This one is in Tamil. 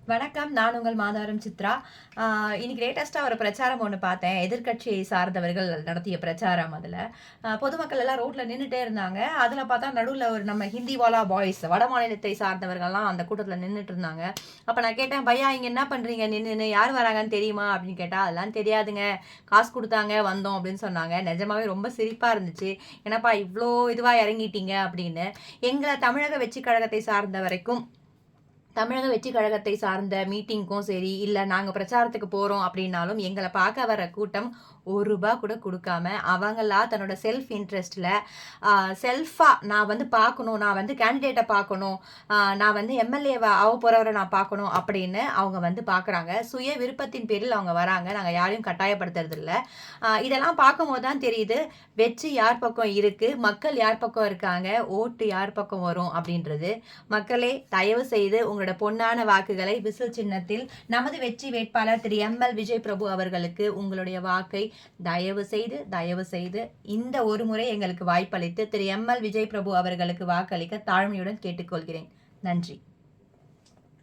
வணக்கம். நான் உங்கள் மாதாரம் சித்ரா. இன்னைக்கு லேட்டஸ்ட்டா ஒரு பிரச்சாரம் ஒண்ணு பார்த்தேன். எதிர்க்கட்சியை சார்ந்தவர்கள் நடத்திய பிரச்சாரம் அதுல. பொதுமக்கள் எல்லாம் ரோட்ல நின்னுட்டே இருந்தாங்க. அதுல பார்த்தா நடுவுல ஒரு நம்ம ஹிந்திவாலா பாய்ஸ் வடமாநிலத்தை சார்ந்தவர்கள்லாம் அந்த கூட்டத்துல நின்னுட்டு இருந்தாங்க. அப்ப நான் கேட்டேன், "பையா இங்க என்ன பண்றீங்க நின்னுன்னு? யார் வராங்கன்னு தெரியுமா?" அப்படின்னு கேட்டா, "அதெல்லாம் தெரியாதுங்க. காசு குடுத்தாங்க வந்தோம்" அப்படின்னு சொன்னாங்க. நிஜமாவே ரொம்ப சிரிப்பா இருந்துச்சு. "என்னப்பா இவ்ளோ இதுவா இறங்கிட்டீங்க?" அப்படின்னு. எங்கள தமிழக வெற்றிக் கழகத்தை சார்ந்த வரைக்கும் தமிழக வெற்றிக் கழகத்தை சார்ந்த மீட்டிங்க்கும் சரி, இல்ல நாங்க பிரச்சாரத்துக்கு போறோம் அப்படின்னாலும், எங்கள பார்க்க வர கூட்டம் ரூ. 1 கூட குடுக்காம, அவங்களா தன்னோட செல்ஃப் இன்ட்ரெஸ்ட்ல செல்ஃபா நான் வந்து பார்க்கணும், நான் வந்து கேண்டிடேட்ட பார்க்கணும், நான் வந்து எம்எல்ஏவ போறவர நான் பார்க்கணும் அப்படின்னு அவங்க வந்து பார்க்குறாங்க. சுய விருப்பத்தின் பேரில் அவங்க வராங்க. நாங்க யாரையும் கட்டாயப்படுத்துறது இல்ல. இதெல்லாம் பார்க்கும்போது தான் தெரியுது, வெற்றி யார் பக்கம் இருக்கு, மக்கள் யார் பக்கம் இருக்காங்க, ஓட்டு யார் பக்கம் வரும் அப்படின்றது. மக்களே தயவு செய்து உங்களோட பொன்னான வாக்குகளை விசில் சின்னத்தில் நமது வெற்றி வேட்பாளர் திரு எம்.எல். விஜய் பிரபு அவர்களுக்கு உங்களுடைய வாக்கை தயவு செய்து இந்த ஒரு முறை எங்களுக்கு வாய்ப்பளித்து திரு எம்.எல். விஜய் பிரபு அவர்களுக்கு வாக்களிக்க தாழ்மையுடன் கேட்டுக்கொள்கிறேன். நன்றி.